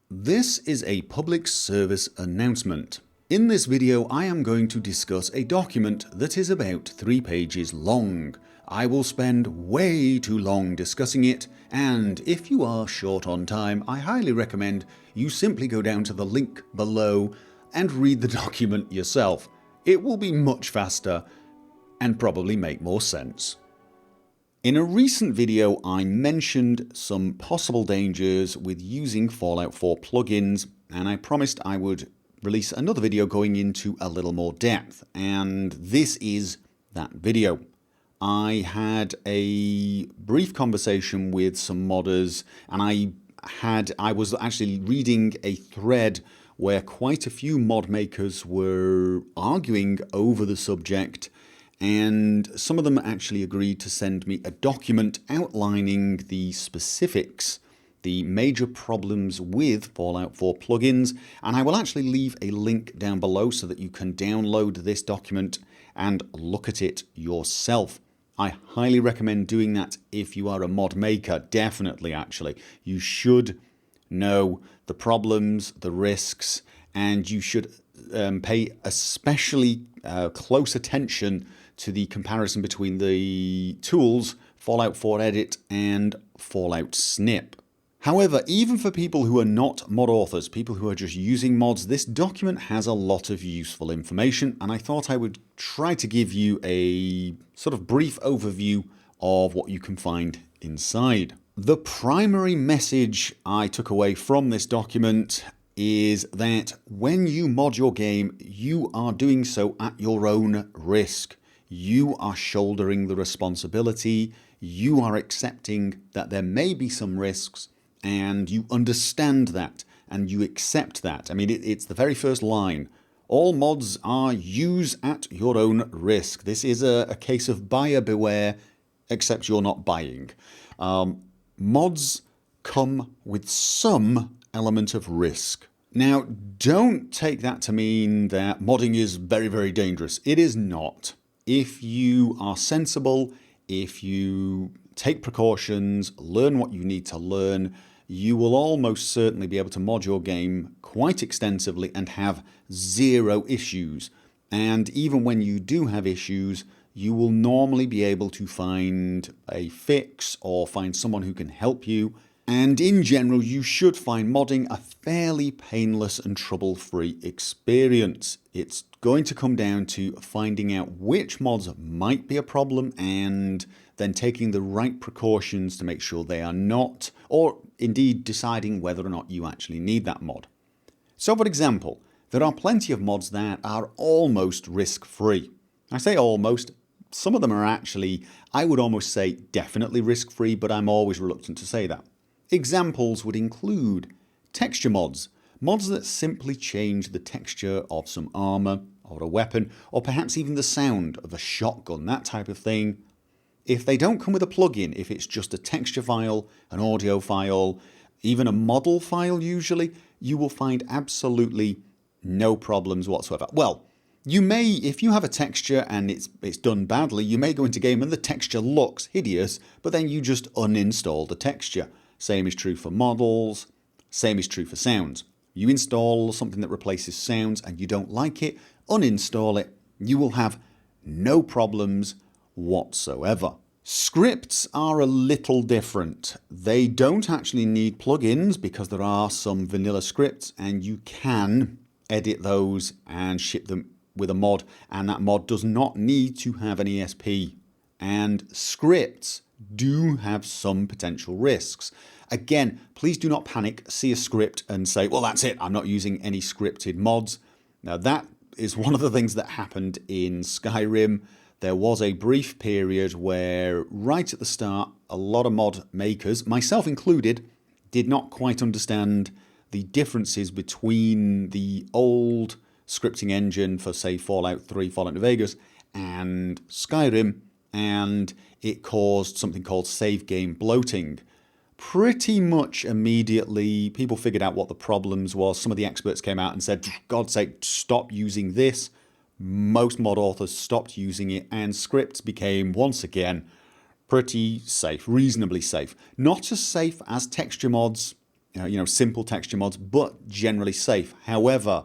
This is a public service announcement. In this video I am going to discuss a document that is about 3 pages long. I will spend way too long discussing it, and if you are short on time, I highly recommend you simply go down to the link below and read the document yourself. It will be much faster and probably make more sense. In a recent video I mentioned some possible dangers with using Fallout 4 plugins, and I promised I would release another video going into a little more depth, and this is that video. I had a brief conversation with some modders, and I was actually reading a thread where quite a few mod makers were arguing over the subject, and some of them actually agreed to send me a document outlining the specifics, the major problems with Fallout 4 plugins, and I will actually leave a link down below so that you can download this document and look at it yourself. I highly recommend doing that if you are a mod maker, definitely actually. You should know the problems, the risks, and you should pay especially close attention to the comparison between the tools Fallout 4 Edit and Fallout Snip. However, even for people who are not mod authors, people who are just using mods, this document has a lot of useful information, and I thought I would try to give you a sort of brief overview of what you can find inside. The primary message I took away from this document is that when you mod your game, you are doing so at your own risk. You are shouldering the responsibility, you are accepting that there may be some risks, and you understand that, and you accept that. I mean, it's the very first line. All mods are use at your own risk. This is a case of buyer beware, except you're not buying. Mods come with some element of risk. Now, don't take that to mean that modding is very, very dangerous. It is not. If you are sensible, if you take precautions, learn what you need to learn, you will almost certainly be able to mod your game quite extensively and have zero issues. And even when you do have issues, you will normally be able to find a fix or find someone who can help you. And in general, you should find modding a fairly painless and trouble-free experience. It's going to come down to finding out which mods might be a problem and then taking the right precautions to make sure they are not, or indeed deciding whether or not you actually need that mod. So for example, there are plenty of mods that are almost risk-free. I say almost. Some of them are actually, I would almost say definitely risk-free, but I'm always reluctant to say that. Examples would include texture mods, mods that simply change the texture of some armor or a weapon, or perhaps even the sound of a shotgun, that type of thing. If they don't come with a plugin, if it's just a texture file, an audio file, even a model file usually, you will find absolutely no problems whatsoever. Well, you may, if you have a texture and it's done badly, you may go into game and the texture looks hideous, but then you just uninstall the texture. Same is true for models, same is true for sounds. You install something that replaces sounds and you don't like it, uninstall it, you will have no problems whatsoever. Scripts are a little different. They don't actually need plugins because there are some vanilla scripts and you can edit those and ship them with a mod, and that mod does not need to have an ESP. And scripts do have some potential risks. Again, please do not panic, see a script and say, well, that's it, I'm not using any scripted mods. Now that is one of the things that happened in Skyrim. There was a brief period where right at the start, a lot of mod makers, myself included, did not quite understand the differences between the old scripting engine for, say, Fallout 3, Fallout New Vegas, and Skyrim, and it caused something called save game bloating. Pretty much immediately, people figured out what the problems was. Some of the experts came out and said, for God's sake, stop using this. Most mod authors stopped using it, and scripts became, once again, pretty safe, reasonably safe. Not as safe as texture mods, simple texture mods, but generally safe. However,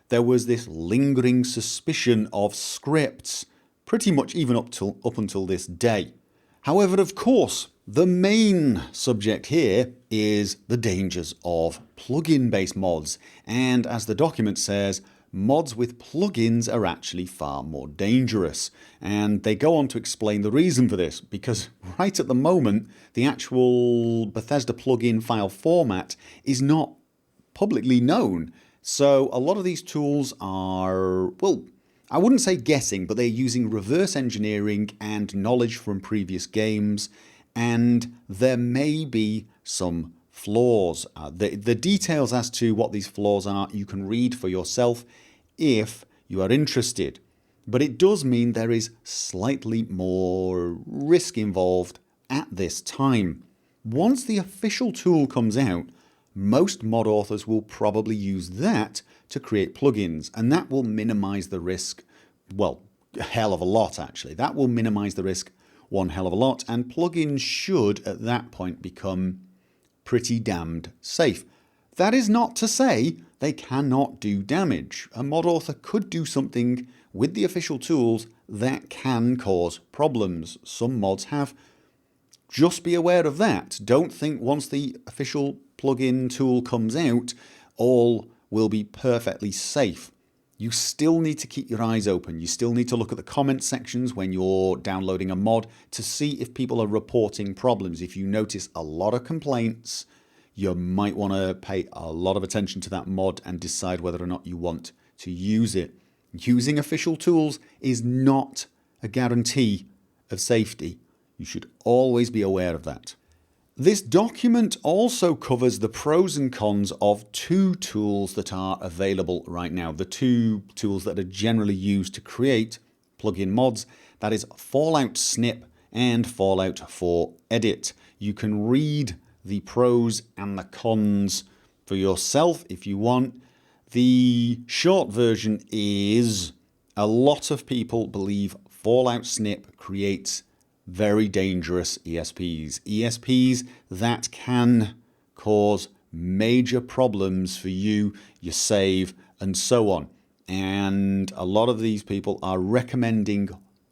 there was this lingering suspicion of scripts, pretty much even up until this day. However, of course, the main subject here is the dangers of plugin-based mods. And as the document says, mods with plugins are actually far more dangerous. And they go on to explain the reason for this, because right at the moment, the actual Bethesda plugin file format is not publicly known. So a lot of these tools are, well, I wouldn't say guessing, but they're using reverse engineering and knowledge from previous games, and there may be some flaws. The details as to what these flaws are, you can read for yourself if you are interested. But it does mean there is slightly more risk involved at this time. Once the official tool comes out, most mod authors will probably use that to create plugins, and that will minimize the risk, well, a hell of a lot actually. That will minimize the risk one hell of a lot, and plugins should at that point become pretty damned safe. That is not to say they cannot do damage. A mod author could do something with the official tools that can cause problems. Some mods have. Just be aware of that. Don't think once the official plugin tool comes out, all will be perfectly safe. You still need to keep your eyes open. You still need to look at the comment sections when you're downloading a mod to see if people are reporting problems. If you notice a lot of complaints, you might want to pay a lot of attention to that mod and decide whether or not you want to use it. Using official tools is not a guarantee of safety. You should always be aware of that. This document also covers the pros and cons of two tools that are available right now. The two tools that are generally used to create plugin mods, that is Fallout Snip and Fallout 4 Edit. You can read the pros and the cons for yourself if you want. The short version is a lot of people believe Fallout Snip creates very dangerous ESPs. ESPs that can cause major problems for you, your save, and so on. And a lot of these people are recommending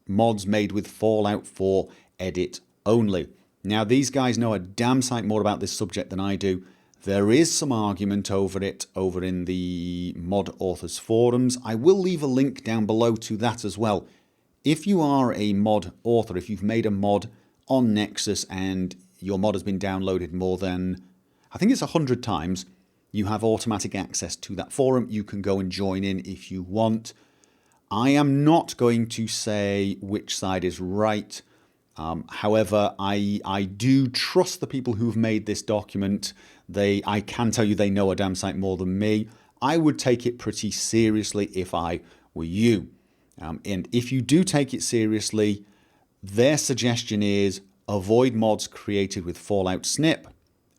mods made with Fallout 4 Edit only. Now, these guys know a damn sight more about this subject than I do. There is some argument over it over in the mod authors forums. I will leave a link down below to that as well. If you are a mod author, if you've made a mod on Nexus and your mod has been downloaded more than, I think it's 100 times, you have automatic access to that forum. You can go and join in if you want. I am not going to say which side is right. However, I do trust the people who've made this document. I can tell you they know a damn sight more than me. I would take it pretty seriously if I were you. And if you do take it seriously, their suggestion is avoid mods created with Fallout Snip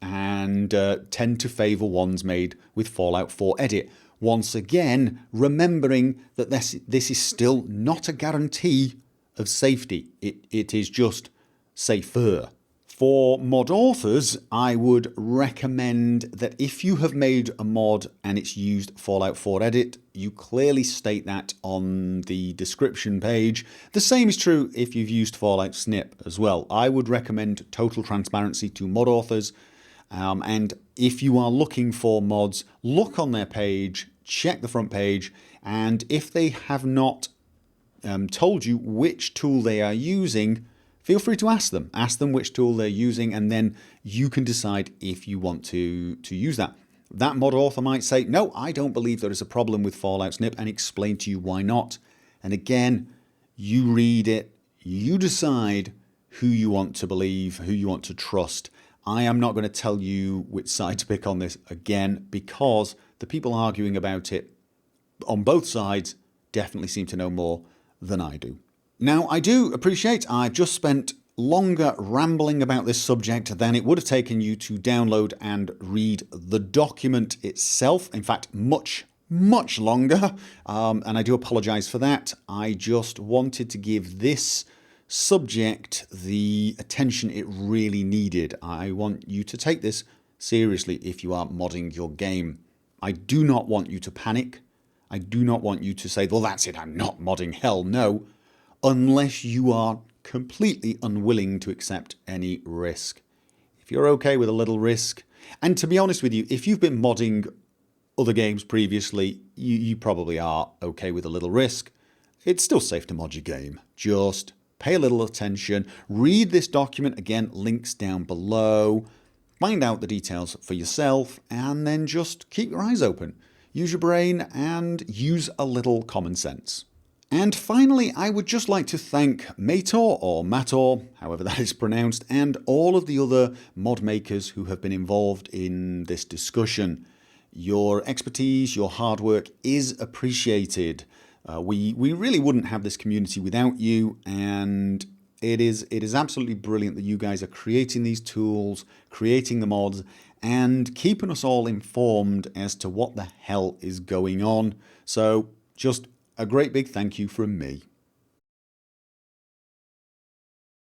and tend to favor ones made with Fallout 4 Edit. Once again, remembering that this is still not a guarantee of safety. It is just safer. For mod authors, I would recommend that if you have made a mod and it's used Fallout 4 Edit, you clearly state that on the description page. The same is true if you've used Fallout Snip as well. I would recommend total transparency to mod authors. And if you are looking for mods, look on their page, check the front page, and if they have not told you which tool they are using, feel free to ask them. Ask them which tool they're using, and then you can decide if you want to use that. That mod author might say, no, I don't believe there is a problem with Fallout Snip, and explain to you why not. And again, you read it, you decide who you want to believe, who you want to trust. I am not going to tell you which side to pick on this again, because the people arguing about it on both sides definitely seem to know more than I do. Now, I do appreciate I've just spent longer rambling about this subject than it would have taken you to download and read the document itself. In fact, much longer. And I do apologize for that. I just wanted to give this subject the attention it really needed. I want you to take this seriously if you are modding your game. I do not want you to panic. I do not want you to say, well, that's it, I'm not modding. Hell no. Unless you are completely unwilling to accept any risk. If you're okay with a little risk, and to be honest with you, if you've been modding other games previously, you probably are okay with a little risk. It's still safe to mod your game. Just pay a little attention. Read this document. Again, links down below. Find out the details for yourself and then just keep your eyes open. Use your brain and use a little common sense. And finally, I would just like to thank Mator or Mator, however that is pronounced, and all of the other mod makers who have been involved in this discussion. Your expertise, your hard work is appreciated. We really wouldn't have this community without you, and it is absolutely brilliant that you guys are creating these tools, creating the mods, and keeping us all informed as to what the hell is going on. So just a great big thank you from me.